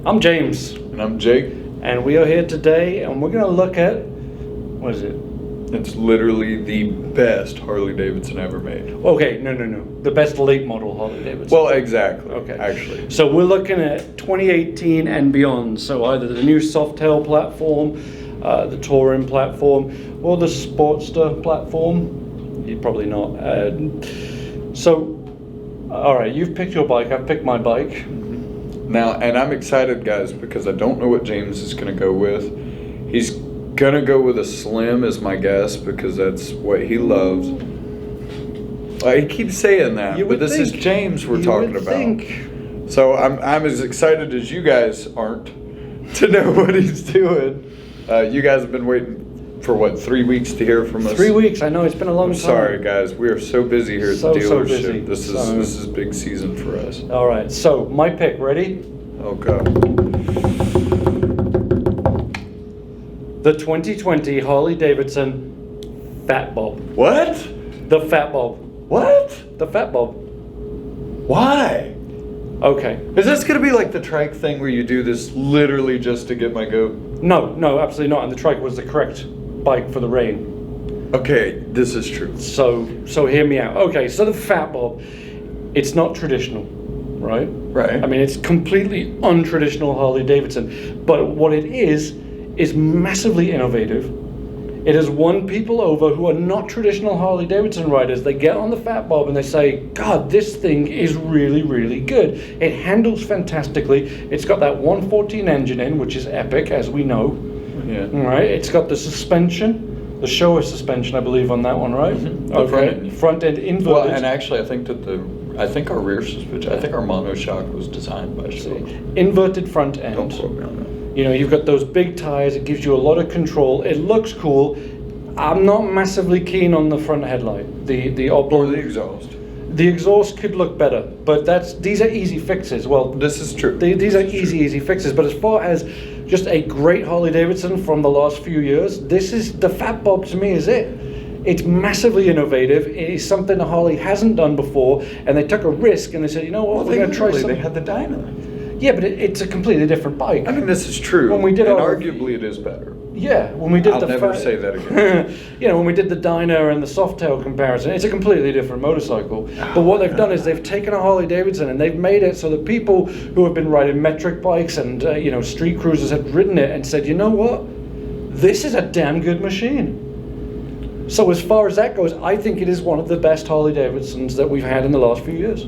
I'm James. And I'm Jake. And we are here today and we're going to look at, what is it? It's literally the best Harley-Davidson ever made. Okay, no. The best late model Harley-Davidson. Well, exactly. Okay. Actually. So we're looking at 2018 and beyond. So either the new Softail platform, the Touring platform, or the Sportster platform. Probably not. All right, you've picked your bike. I've picked my bike. Now, and I'm excited, guys, because I don't know what James is going to go with. He's going to go with a slim as my guess because that's what he loves. He keeps saying that, but this is James we're talking about. So I'm as excited as you guys aren't to know what he's doing. You guys have been waiting for what, 3 weeks to hear from us? 3 weeks. I know it's been a long time. Sorry, guys. We are so busy here at the dealership. So busy. This is big season for us. All right. So my pick. Ready? Okay. The 2020 Harley-Davidson Fat Bob. What? The Fat Bob. What? The Fat Bob. Why? Okay. Is this going to be like the trike thing where you do this literally just to get my goat? No, absolutely not. And the trike was the correct bike for the rain. Okay, this is true. So hear me out. Okay, so the Fat Bob, it's not traditional, right? Right. I mean, it's completely untraditional Harley-Davidson. But what it is massively innovative. It has won people over who are not traditional Harley-Davidson riders. They get on the Fat Bob and they say, God, this thing is really, really good. It handles fantastically. It's got that 114 engine in, which is epic, as we know. Yeah. All right. It's got the suspension, the Showa suspension, I believe, on that one, right? Mm-hmm. Okay. Front end inverted. Well, and actually, I think our rear suspension, I think our monoshock was designed by Showa. Inverted front end. Don't quote me on that. You know, you've got those big tires. It gives you a lot of control. It looks cool. I'm not massively keen on the front headlight. The Or the exhaust. The exhaust could look better, but these are easy fixes. Well, This is true. These are easy fixes. But as far as just a great Harley-Davidson from the last few years, this is the Fat Bob to me. Is it? It's massively innovative. It is something that Harley hasn't done before, and they took a risk and they said, you know what, we're going to try something. They had the dyno. Yeah, but it's a completely different bike. I mean, this is true. When we did arguably it is better. Yeah, when we did I'll never say that again. You know, when we did the Dyna and the Softail comparison, it's a completely different motorcycle. But what they've done is they've taken a Harley-Davidson and they've made it so that people who have been riding metric bikes and street cruisers have ridden it and said, you know what, this is a damn good machine. So as far as that goes, I think it is one of the best Harley-Davidsons that we've had in the last few years.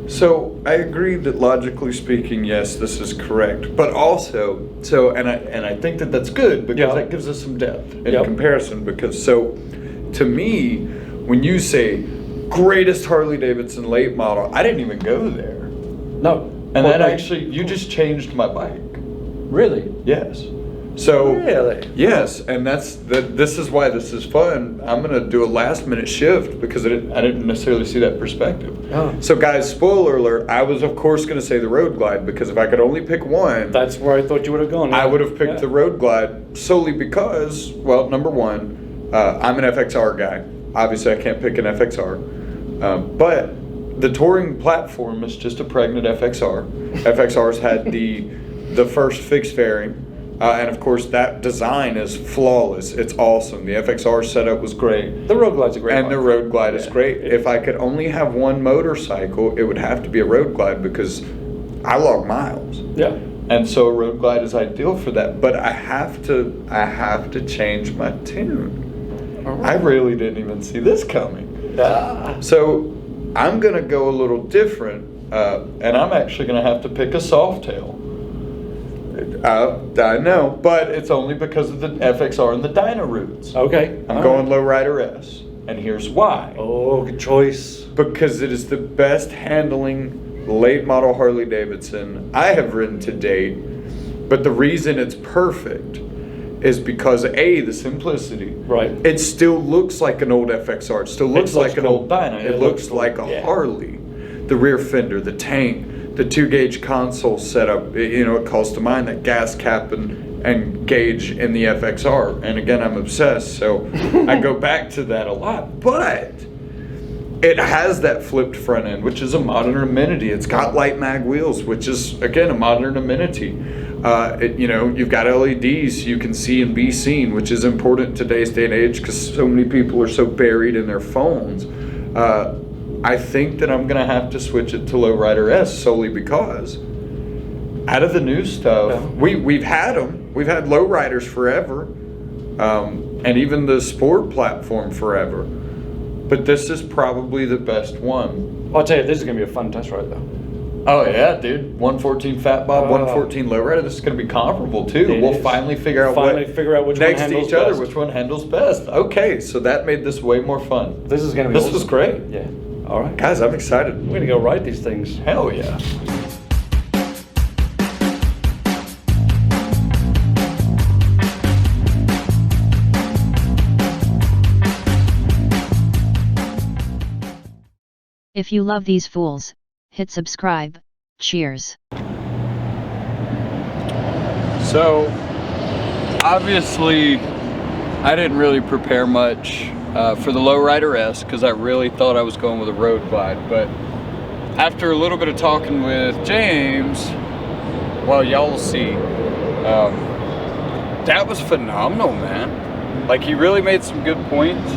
So I agree that logically speaking, yes, this is correct. But also, and I think that that's good because that gives us some depth in comparison. Because to me, when you say greatest Harley-Davidson late model, I didn't even go there. No. And that actually, you just changed my bike. Really? Yes. So really? Yes, and this is why this is fun. I'm gonna do a last minute shift because I didn't necessarily see that perspective. Oh. So guys, spoiler alert, I was of course gonna say the Road Glide because if I could only pick one, that's where I thought you would have gone. I would have picked the Road Glide solely because, well, number one, I'm an FXR guy. Obviously I can't pick an FXR. But the Touring platform is just a pregnant FXR. FXR's had the first fixed fairing. And of course, that design is flawless. It's awesome. The FXR setup was great. The Road Glide's a great bike. The Road Glide is great. If I could only have one motorcycle, it would have to be a Road Glide because I log miles. Yeah. And so a Road Glide is ideal for that. But I have to change my tune. Right. I really didn't even see this coming. So I'm going to go a little different, and I'm actually going to have to pick a Softail. I know, but it's only because of the FXR and the Dyna roots. Okay. I'm going Low Rider S, and here's why. Oh, good choice. Because it is the best handling late model Harley-Davidson I have ridden to date, but the reason it's perfect is because the simplicity. Right. It still looks like an old FXR. It still looks like an old Dyna. It looks like a Harley. The rear fender, the tank, the 2-gauge console setup, it calls to mind that gas cap and gauge in the FXR. And again, I'm obsessed, so I go back to that a lot. But it has that flipped front end, which is a modern amenity. It's got light mag wheels, which is, again, a modern amenity. You've got LEDs, you can see and be seen, which is important in today's day and age because so many people are so buried in their phones. I think that I'm going to have to switch it to Low Rider S solely because out of the new stuff, we've had them. We've had Low Riders forever, and even the Sport platform forever. But this is probably the best one. I'll tell you, this is going to be a fun test ride, though. Oh, yeah, dude. 114 Fat Bob, 114 Low Rider. This is going to be comparable, too. We'll finally figure out which next one to each other, which one handles best. Okay, so that made this way more fun. This is going to be This was great. Yeah. All right. Guys, I'm excited. We're going to go ride these things. Hell yeah. If you love these fools, hit subscribe. Cheers. So, obviously, I didn't really prepare much for the Low Rider S because I really thought I was going with a road glide. But after a little bit of talking with James, well, y'all will see, that was phenomenal, man. Like, he really made some good points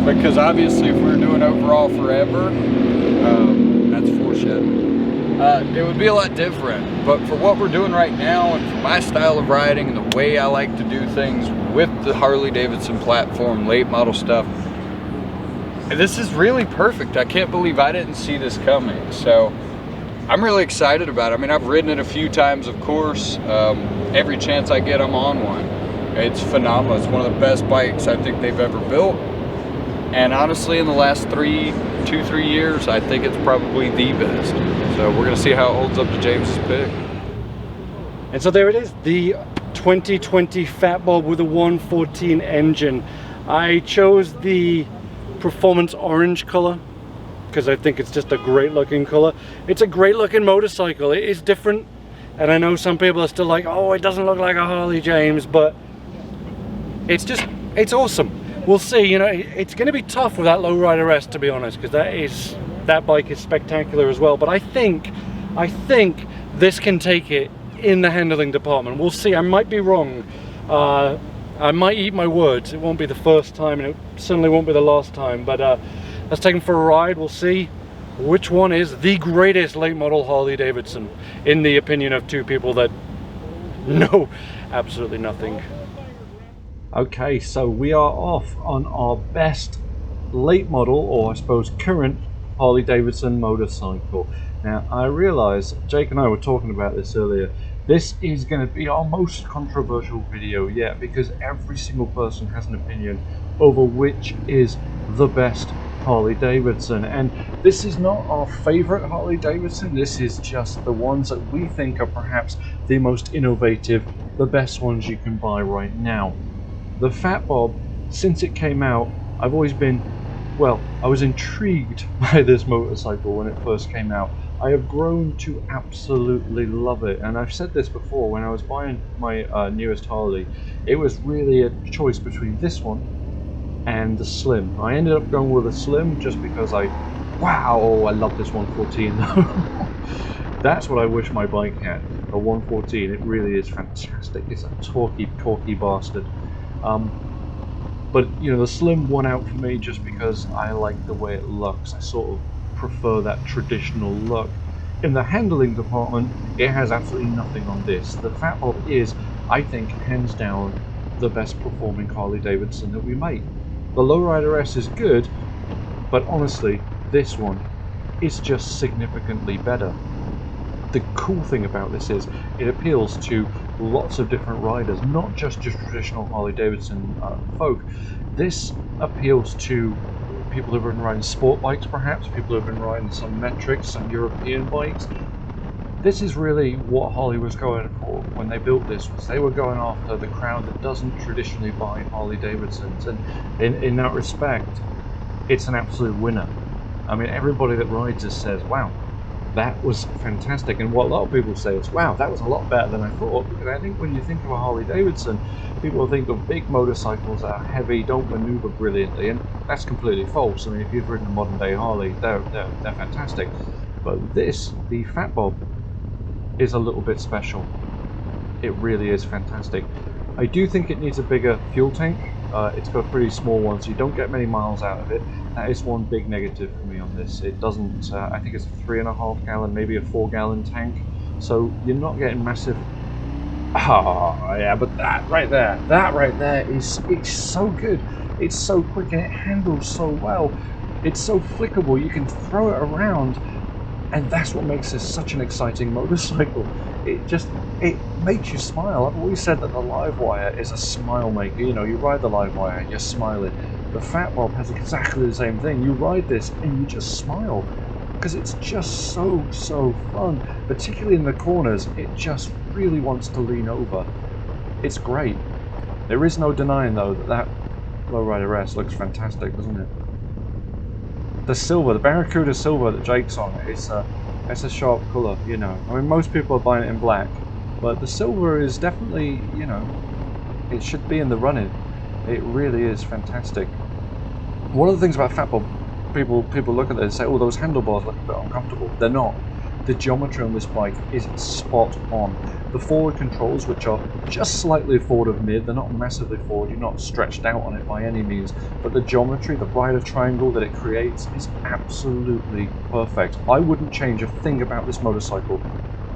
because obviously if we were doing overall forever, that's foreshadowing. It would be a lot different, but for what we're doing right now and for my style of riding and the way I like to do things with the Harley-Davidson platform, late model stuff, this is really perfect. I can't believe I didn't see this coming. So I'm really excited about it. I mean, I've ridden it a few times, of course. Every chance I get, I'm on one. It's phenomenal. It's one of the best bikes I think they've ever built. And honestly, in the last 2-3 years, I think it's probably the best. So we're gonna see how it holds up to James's pick. And so there it is, the 2020 Fat Bob with a 114 engine. I chose the performance orange color because I think it's just a great looking color. It's a great looking motorcycle. It is different, and I know some people are still like, oh, it doesn't look like a Harley, James, but it's awesome. We'll see. You know, it's going to be tough with that Low Rider S, to be honest, because that bike is spectacular as well. But I think this can take it in the handling department. We'll see. I might be wrong. I might eat my words. It won't be the first time, and it certainly won't be the last time. But let's take them for a ride. We'll see which one is the greatest late model Harley-Davidson, in the opinion of two people that know absolutely nothing. Okay, so we are off on our best late model, or I suppose current, Harley-Davidson motorcycle. Now, I realize Jake and I were talking about this earlier. This is going to be our most controversial video yet, because every single person has an opinion over which is the best Harley-Davidson. And this is not our favorite Harley-Davidson. This is just the ones that we think are perhaps the most innovative, the best ones you can buy right now. The Fat Bob, since it came out, I've always been, well, I was intrigued by this motorcycle when it first came out. I have grown to absolutely love it, and I've said this before, when I was buying my newest Harley, it was really a choice between this one and the Slim. I ended up going with the Slim just because I love this 114 though. That's what I wish my bike had, a 114. It really is fantastic. It's a torquey bastard. But you know, the Slim won out for me just because I like the way it looks. I sort of prefer that traditional look. In the handling department, it has absolutely nothing on this. The Fat Bob is, I think, hands down the best performing Harley-Davidson that we make. The Low Rider S is good, but honestly, this one is just significantly better. The cool thing about this is it appeals to lots of different riders, not just your traditional Harley-Davidson folk. This appeals to people who've been riding sport bikes, perhaps people who've been riding some metrics, some European bikes. This is really what Harley was going for when they built this. Was they were going after the crowd that doesn't traditionally buy Harley-Davidsons, and in that respect, it's an absolute winner. I mean, everybody that rides this says, wow, That was fantastic, and what a lot of people say is, wow, that was a lot better than I thought, because I think when you think of a Harley-Davidson, people think of big motorcycles that are heavy, don't maneuver brilliantly, and that's completely false. I mean, if you've ridden a modern-day Harley, they're fantastic. But this, the Fat Bob, is a little bit special. It really is fantastic. I do think it needs a bigger fuel tank. It's got a pretty small one, so you don't get many miles out of it. That is one big negative for me on this. It doesn't, I think it's a 3.5 gallon, maybe a 4 gallon tank. So you're not getting massive. Oh, yeah, but that right there is, it's so good. It's so quick and it handles so well. It's so flickable, you can throw it around. And that's what makes this such an exciting motorcycle. It makes you smile. I've always said that the Livewire is a smile maker. You know, you ride the Livewire, you're smiling. The Fat Bob has exactly the same thing. You ride this and you just smile. Because it's just so fun. Particularly in the corners, it just really wants to lean over. It's great. There is no denying though that Low Rider S looks fantastic, doesn't it? The silver, the Barracuda silver that Jake's on, it's a sharp colour, you know. I mean, most people are buying it in black, but the silver is definitely, you know, it should be in the running. It really is fantastic. One of the things about Fat Bob, people look at it and say, oh, those handlebars look a bit uncomfortable. They're not. The geometry on this bike is spot on. The forward controls, which are just slightly forward of mid, they're not massively forward, you're not stretched out on it by any means, but the geometry, the rider triangle that it creates is absolutely perfect. I wouldn't change a thing about this motorcycle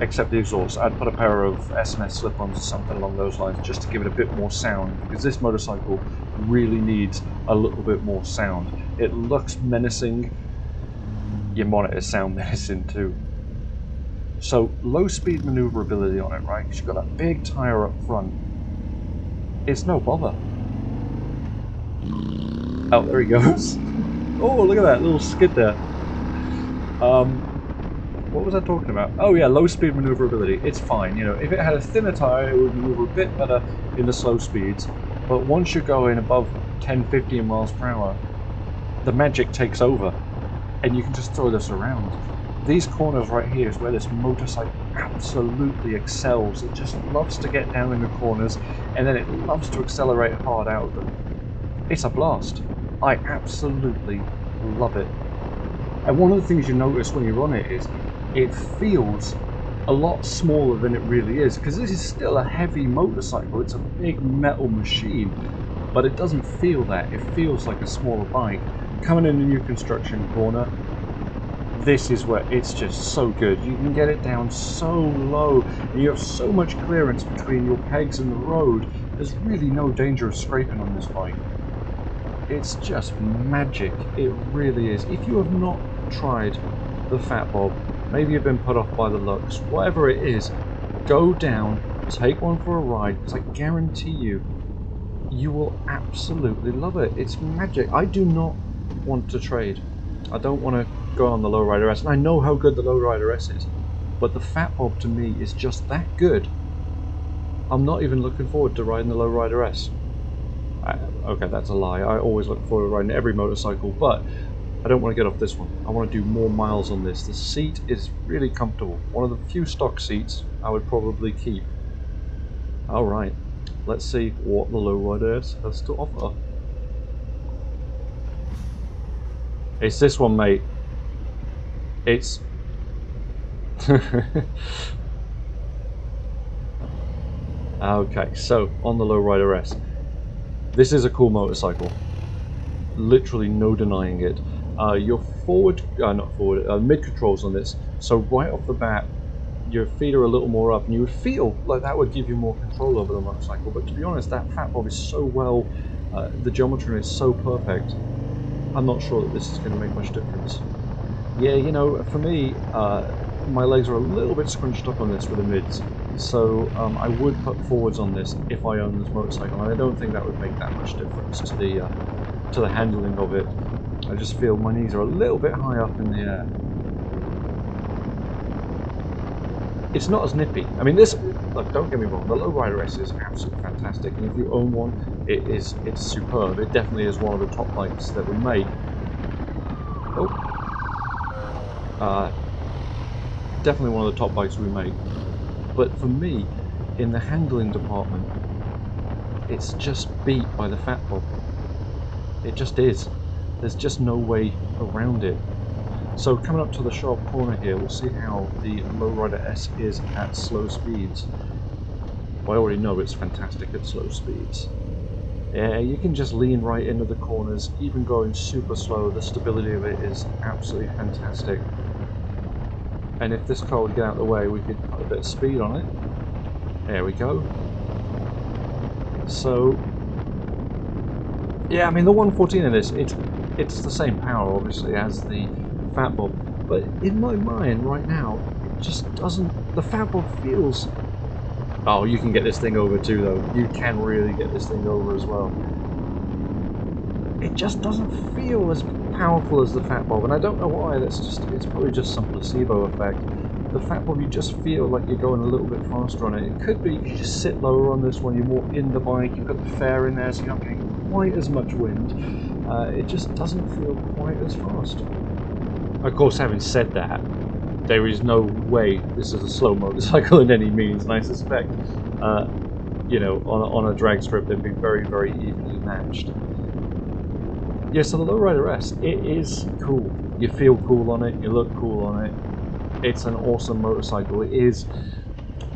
except the exhaust. I'd put a pair of S&S slip-ons or something along those lines just to give it a bit more sound, because this motorcycle really needs a little bit more sound. It looks menacing, your monitors sound menacing too. So, low speed maneuverability on it, right? Because you've got that big tyre up front. It's no bother. Oh, there he goes. Oh, look at that little skid there. What was I talking about? Oh yeah, low speed maneuverability. It's fine. You know, if it had a thinner tyre, it would maneuver a bit better in the slow speeds. But once you're going above 10, 15 miles per hour, the magic takes over. And you can just throw this around. These corners right here is where this motorcycle absolutely excels. It just loves to get down in the corners, and then it loves to accelerate hard out of them. It's a blast. I absolutely love it. And one of the things you notice when you're on it is it feels a lot smaller than it really is, because this is still a heavy motorcycle. It's a big metal machine, but it doesn't feel that. It feels like a smaller bike. Coming in the new construction corner, this is where it's just so good. You can get it down so low, and you have so much clearance between your pegs and the road. There's really no danger of scraping on this bike. It's just magic. It really is. If you have not tried the Fat Bob, maybe you've been put off by the looks, whatever it is, go down, take one for a ride, because I guarantee you, you will absolutely love it. It's magic. I do not want to trade. I don't want to go on the Low Rider S, and I know how good the Low Rider S is, but the Fat Bob to me is just that good. I'm not even looking forward to riding the Low Rider S. Okay, that's a lie. I always look forward to riding every motorcycle, but I don't want to get off this one. I want to do more miles on this. The seat is really comfortable. One of the few stock seats I would probably keep. Alright, let's see what the Low Rider S has to offer. It's this one, mate. It's... Okay, so, on the Low Rider S. This is a cool motorcycle. Literally no denying it. Your mid controls on this, so right off the bat, your feet are a little more up, and you would feel like that would give you more control over the motorcycle, but to be honest, that Fat Bob is so well, the geometry is so perfect, I'm not sure that this is going to make much difference. Yeah, you know, for me, my legs are a little bit scrunched up on this with the mids, so I would put forwards on this if I owned this motorcycle, and I don't think that would make that much difference to the handling of it. I just feel my knees are a little bit high up in the air. It's not as nippy. I mean, this, look, don't get me wrong, the Low Rider S is absolutely fantastic, and if you own one, it's superb. It definitely is one of the top bikes that we make. Oh. definitely one of the top bikes we make. But for me, in the handling department, it's just beat by the Fat Bob. It just is. There's just no way around it. So coming up to the sharp corner here, we'll see how the Low Rider S is at slow speeds. Well, I already know it's fantastic at slow speeds. Yeah, you can just lean right into the corners, even going super slow. The stability of it is absolutely fantastic. And if this car would get out of the way, we could put a bit of speed on it. There we go. So, yeah, I mean the 114 in this, it's the same power obviously as the Fat Bob, but in my mind right now, it just doesn't. The Fat Bob feels. Oh, you can get this thing over too, though. You can really get this thing over as well. It just doesn't feel as powerful as the Fat Bob, and I don't know why. It's probably just some placebo effect. The Fat Bob, you just feel like you're going a little bit faster on it. It could be you just sit lower on this one, you're more in the bike, you've got the fare in there, so you're not getting quite as much wind. It just doesn't feel quite as fast. Of course, having said that, there is no way this is a slow motorcycle in any means, and I suspect, you know, on a drag strip they'd be very, very evenly matched. Yeah, so the Low Rider S, it is cool. You feel cool on it, you look cool on it. It's an awesome motorcycle. It is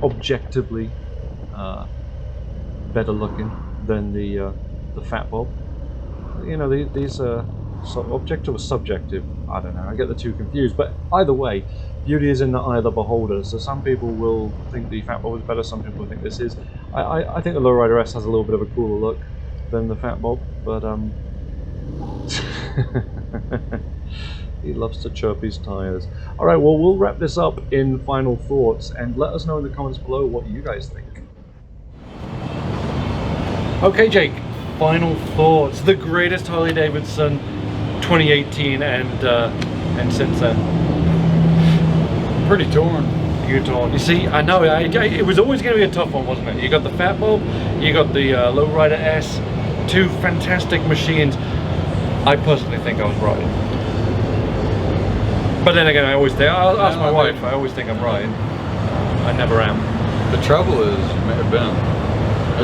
objectively better looking than the Fat Bob. You know, these are objective or subjective. I don't know. I get the two confused. But either way, beauty is in the eye of the beholder. So some people will think the Fat Bob is better. Some people think this is. I think the Low Rider S has a little bit of a cooler look than the Fat Bob, but he loves to chirp his tires. Alright, well, we'll wrap this up in final thoughts and let us know in the comments below what you guys think. Okay, Jake, final thoughts. The greatest Harley-Davidson 2018 and since then. Pretty torn. You're torn. You see, I know, it was always going to be a tough one, wasn't it? You got the Fat Bob, you got the Low Rider S, two fantastic machines. I personally think I was right. But then again, I'll ask my wife, I always think I'm right. I never am. The trouble is, you may have been.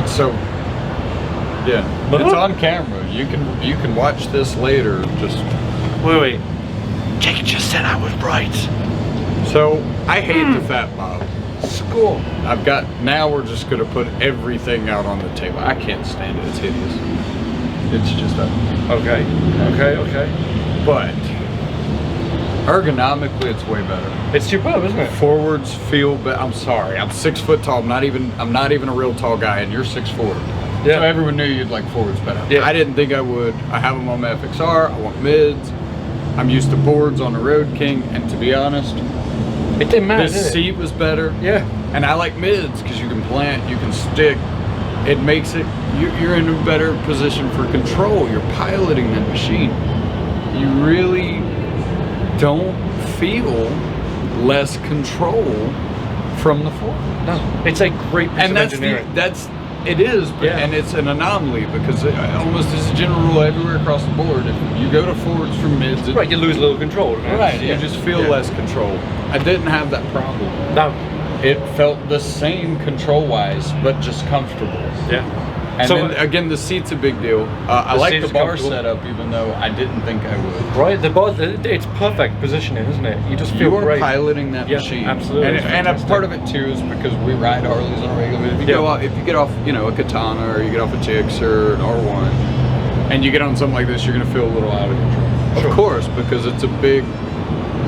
It's so, yeah, but it's on camera. You can watch this later. Just wait. Jake just said I was right. So I hate the Fat Bob. Score. Now we're just gonna put everything out on the table. I can't stand it. It's hideous. It's just okay. But ergonomically, it's way better. It's superb, isn't it? Forwards feel better. I'm sorry, I'm 6 foot tall. I'm not even a real tall guy, and you're 6'4". Yeah. So everyone knew you'd like forwards better. Yeah. I didn't think I would. I have them on my FXR. I want mids. I'm used to boards on the Road King, and to be honest, it didn't matter. This seat was better. Yeah. And I like mids because you can plant, you can stick. It makes it, you're in a better position for control. You're piloting that machine. You really don't feel less control from the fork. No, it's a great piece and of engineering. It is, but, yeah. And it's an anomaly because almost as a general rule everywhere across the board, if you go to forwards from mids, right, you lose a little control. Right, you just feel less control. I didn't have that problem. No. It felt the same control-wise, but just comfortable. Yeah. And so, then, again, the seat's a big deal. I like the bar setup, even though I didn't think I would. Right, the bar, it's perfect positioning, isn't it? You just feel great. You are piloting that machine. Absolutely. And a part of it, too, is because we ride Harleys on a regular basis. If you get off, you know, a Katana, or you get off a Gixxer, an R1, and you get on something like this, you're going to feel a little out of control. Sure. Of course, because it's a big,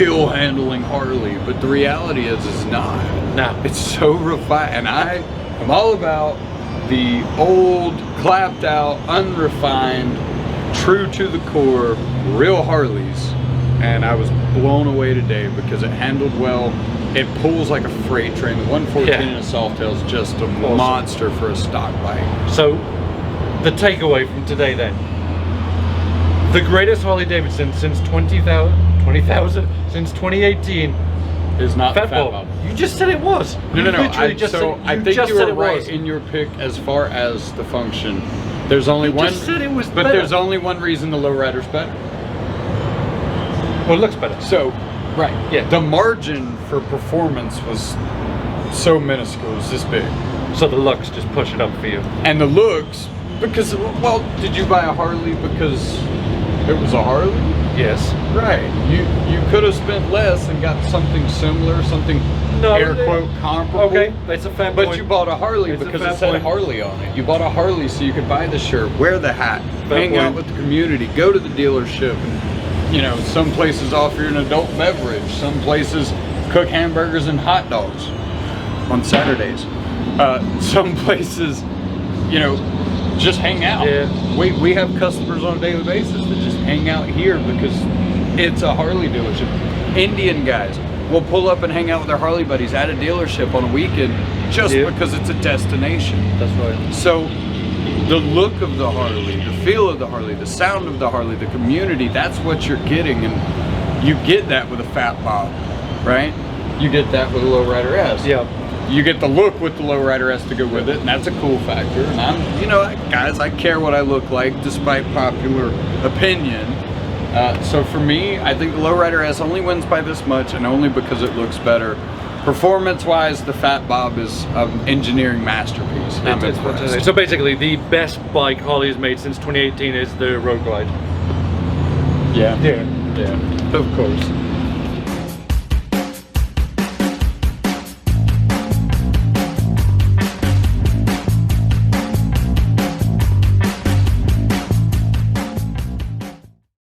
ill-handling Harley, but the reality is it's not. No. It's so refined, and I am all about the old, clapped out, unrefined, true to the core, real Harleys. And I was blown away today because it handled well. It pulls like a freight train. The 114 in a Softail is just a monster for a stock bike. So, the takeaway from today then. The greatest Harley-Davidson since 2018 is not Fat Bob. You just said it was. No. I think you were right in your pick as far as the function. There's only one. Just said it was but better. there's only one reason the Low Rider's better. Well, it looks better. So Right. Yeah. The margin for performance was so minuscule. It was this big. So the looks just push it up for you. And the looks, because, well, did you buy a Harley because it was a Harley? Yes. Right. You could have spent less and got something similar, something air quote comparable. Okay, that's a fair point. But you bought a Harley It's a because fair it said point. Harley on it. You bought a Harley so you could buy the shirt, wear the hat, Fair hang out point. with the community, go to the dealership. And, you know, some places offer an adult beverage. Some places cook hamburgers and hot dogs on Saturdays. Some places, you know, just hang out. Yeah. We have customers on a daily basis that just hang out here because it's a Harley dealership. Indian guys will pull up and hang out with their Harley buddies at a dealership on a weekend just Yeah. because it's a destination. That's right. So the look of the Harley, the feel of the Harley, the sound of the Harley, the community, that's what you're getting. And you get that with a Fat Bob, right? You get that with a Low Rider S. Yeah. You get the look with the Low Rider S to go with it, and that's a cool factor. And I'm, you know, guys, I care what I look like despite popular opinion. So for me, I think the Low Rider S only wins by this much, and only because it looks better. Performance-wise, the Fat Bob is an engineering masterpiece. And I'm impressed. So basically, the best bike Harley has made since 2018 is the Road Glide. Yeah. Yeah. Yeah. Of course.